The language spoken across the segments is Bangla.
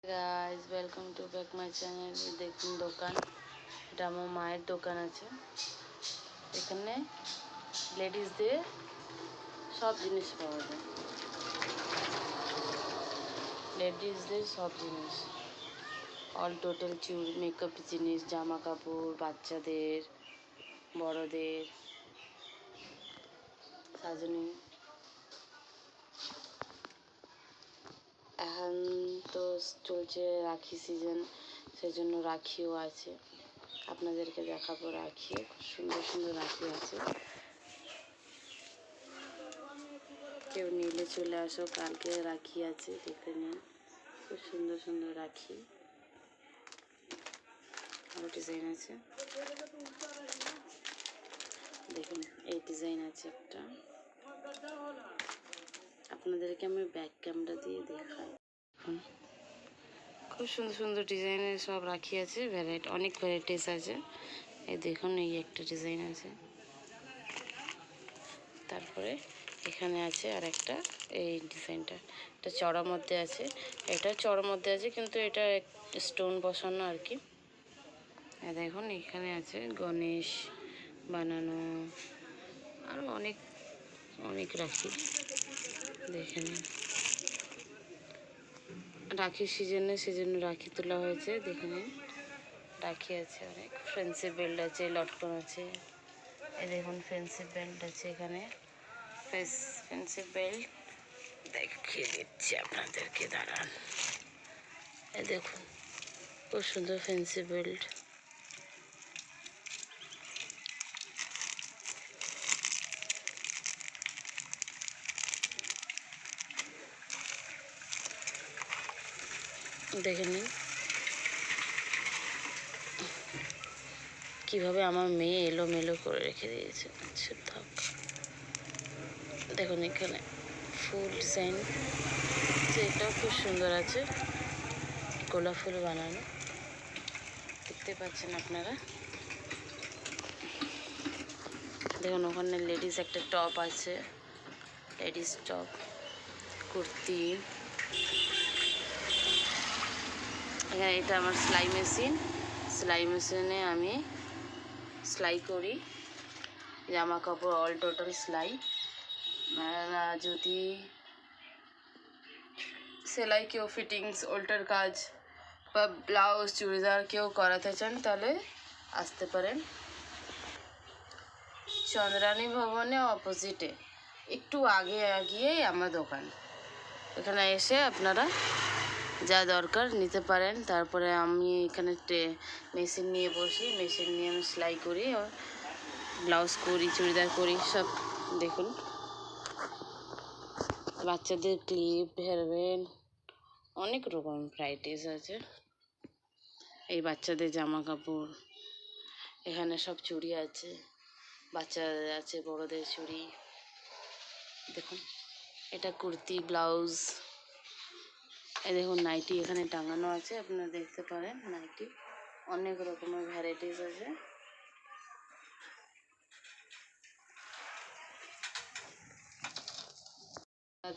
Guys welcome to back my channel. দেখুন দোকান, এটা আমার মায়ের দোকান আছে। এখানে লেডিসদের সব জিনিস পাওয়া যায়, লেডিসদের সব জিনিস অল টোটাল চুল, মেকআপ জিনিস, জামা কাপড়, বাচ্চাদের, বড়দের, সাজনি। এখন তো চলছে রাখি সিজন, সেজন্য রাখিও আছে। আপনাদেরকে দেখাবো রাখি, খুব সুন্দর সুন্দর রাখি আছে। কেউ নিলে চলে আসো, কালকে রাখি আছে, দেখে নিন। খুব সুন্দর সুন্দর রাখি, আরও ডিজাইন আছে। দেখুন এই ডিজাইন আছে একটা, আপনাদেরকে আমি ব্যাক ক্যামেরা দিয়ে দেখাই। খুব সুন্দর সুন্দর ডিজাইনের সব রাখি আছে, অনেক ভ্যারাইটিস আছে। এই দেখুন এই একটা ডিজাইন আছে, তারপরে এখানে আছে আর একটা, এই ডিজাইনটা এটা চড়ার মধ্যে আছে, এটা চড়ার মধ্যে আছে কিন্তু এটা স্টোন বসানো আর কি। দেখুন এখানে আছে গণেশ বানানো, আরও অনেক অনেক রাখি। দেখে নিন, রাখির সিজনে সেজন্য রাখি তোলা হয়েছে। দেখে নিন রাখি আছে অনেক, ফ্যান্সি বেল্ট আছে, লটকন আছে। এই দেখুন ফ্যান্সি বেল্ট আছে এখানে, ফ্যান্সি বেল্ট দেখিয়ে দিচ্ছি আপনাদেরকে, দাঁড়ান। এই দেখুন খুব সুন্দর ফ্যান্সি বেল্ট। দেখে নিন কীভাবে আমার মেয়ে এলোমেলো করে রেখে দিয়েছে। আচ্ছা থাক, দেখুন এখানে ফুল ডিজাইন, এটাও খুব সুন্দর আছে, গোলাপ ফুল বানানো, দেখতে পাচ্ছেন আপনারা। দেখুন ওখানে লেডিস একটা টপ আছে, লেডিস টপ, কুর্তি। এখানে এটা আমার সেলাই মেশিন, সেলাই মেশিনে আমি সেলাই করি জামা কাপড়, অল টোটাল সেলাই। যদি সেলাই কেউ ফিটিংস, অল্টার কাজ বা ব্লাউজ চুড়িদার কেউ করাতে চান তাহলে আসতে পারেন। চন্দ্রানী ভবনে অপোজিটে একটু আগে গিয়েই আমার দোকান, এখানে এসে আপনারা যা দরকার নিতে পারেন। তারপরে আমি এখানে মেশিন নিয়ে বসি, মেশিন নিয়ে আমি সেলাই করি, ব্লাউজ করি, চুড়িদার করি সব। দেখুন বাচ্চাদের ক্লিপ, হেয়ারব্যান্ড, অনেক রকম ভ্যারাইটিস আছে। এই বাচ্চাদের জামা কাপড়, এখানে সব চুড়ি আছে, বাচ্চাদের আছে, বড়দের চুড়ি। দেখুন এটা কুর্তি, ব্লাউজ। এই দেখুন নাইটি এখানে টাঙানো আছে, আপনারা দেখতে পারেন নাইটি, অনেক রকমের ভ্যারাইটিস আছে।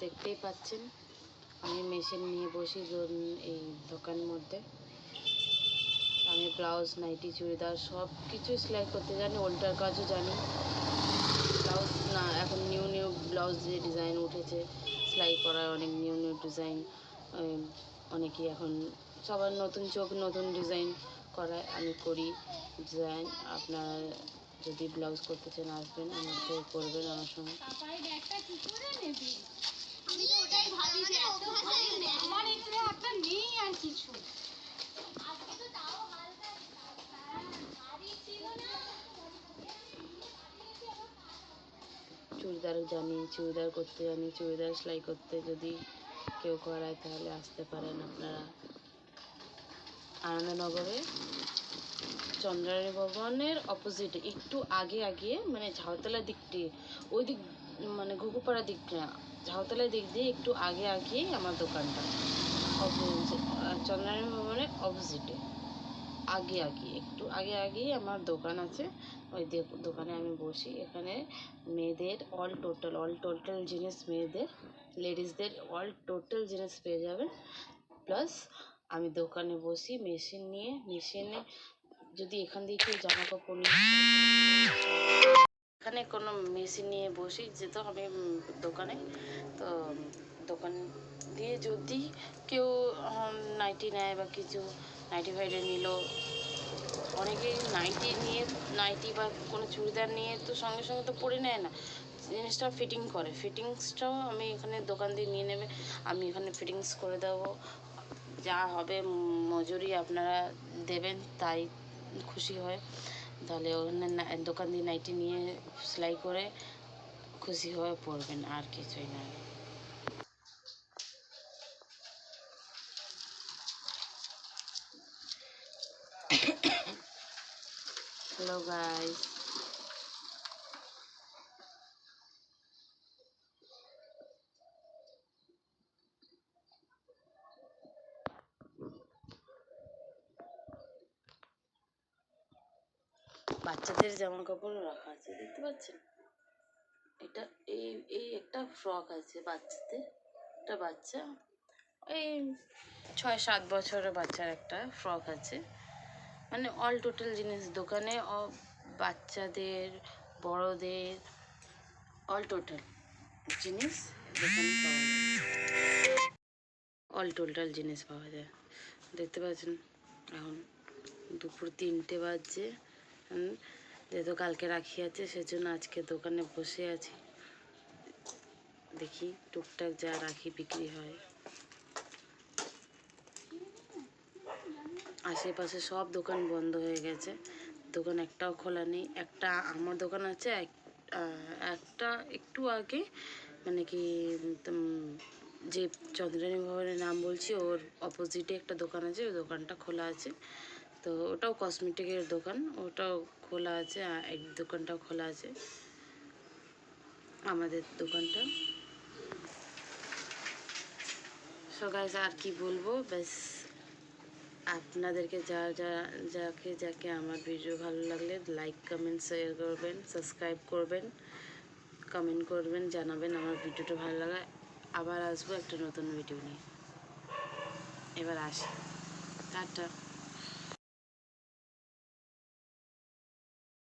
দেখতেই পাচ্ছেন আমি মেশিন নিয়ে বসি এই দোকানের মধ্যে। আমি ব্লাউজ, নাইটি, চুড়িদার সব কিছু সেলাই করতে জানি, অল্টার কাজও জানি। ব্লাউজ না, এখন নিউ নিউ ব্লাউজ যে ডিজাইন উঠেছে সেলাই করার, অনেক নিউ নিউ ডিজাইন, অনেকেই এখন সবার নতুন চোখ, নতুন ডিজাইন করায়, আমি করি ডিজাইন। আপনার যদি ব্লাউজ করতে চান আসবেন, আমাকে করবেন আমার সঙ্গে। চুড়িদার জানি, চুড়িদার করতে জানি, চুড়িদার সেলাই করতে যদি কেউ করায় তাহলে আসতে পারেন আপনারা। আনন্দনগরে চন্দ্রানী ভবনের অপোজিটে একটু আগে মানে ঝাউতলার দিকটি, ওই দিক মানে ঘুঘুপাড়ার দিকটা, ঝাউতলার দিক দিয়ে একটু আগে আমার দোকানটা, চন্দ্রানী ভবনের অপোজিটে একটু আগে আমার দোকান আছে। ওই দোকানে আমি বসি। এখানে মেয়েদের অল টোটাল জিনিস, মেয়েদের লেডিসদের অল টোটাল জিনিস পেয়ে যাবেন। প্লাস আমি দোকানে বসি মেশিন নিয়ে, মেশিনে যদি এখান দিয়ে কেউ জামা কাপড় নিয়ে এখানে কোনো মেশিন নিয়ে বসি যেত আমি দোকানে, তো দোকান দিয়ে যদি কেউ নাইটি নেয় বা কিছু নাইটি ফাইটে নিল, অনেকেই নাইটি নিয়ে নাইটি বা কোনো চুড়িদার নিয়ে তো সঙ্গে সঙ্গে তো পরে নেয় না, জিনিসটা ফিটিং করে, ফিটিংসটাও আমি এখানে দোকান দিয়ে নিয়ে নেবে, আমি এখানে ফিটিংস করে দেবো, যা হবে মজুরি আপনারা দেবেন তাই খুশি হয়, তাহলে ওখানে দোকান দিয়ে নাইটি নিয়ে সেলাই করে খুশি হয়ে পড়বেন, আর কিছুই না। হ্যালো গাইস, বাচ্চাদের জামা কাপড় রাখা আছে দেখতে পাচ্ছেন, এটা এই এই একটা ফ্রক আছে বাচ্চাদের, একটা বাচ্চা এই 6-7 বছরের বাচ্চার একটা ফ্রক আছে, মানে অল টোটাল জিনিস দোকানে বাচ্চাদের বড়দের অল টোটাল জিনিস দোকানে পাওয়া যায়, অল টোটাল জিনিস পাওয়া যায়। দেখতে পাচ্ছেন এখন দুপুর 3টে বাজছে, যেহেতু কালকে রাখি আছে সেজন্য আজকে দোকানে বসে আছি, দেখি টুকটাক যা রাখি বিক্রি হয়। আশেপাশে সব দোকান বন্ধ হয়ে গেছে, দোকান একটাও খোলা নেই, একটা আমার দোকান আছে, একটা একটু আগে মানে কি যে চন্দ্রানী ভবনের নাম বলছি ওর অপোজিটে একটা দোকান আছে, ওই দোকানটা খোলা আছে, তো ওটাও কসমেটিকের দোকান, ওটাও খোলা আছে, এই দোকানটাও খোলা আছে, আমাদের দোকানটা। সো গাইস আর কি বলবো, ব্যাস আপনাদেরকে যাকে আমার ভিডিও ভালো লাগলে লাইক কমেন্ট শেয়ার করবেন, সাবস্ক্রাইব করবেন, কমেন্ট করবেন, জানাবেন আমার ভিডিওটা ভালো লাগে, আবার আসবো একটা নতুন ভিডিও নিয়ে। এবার আসি, টাটা।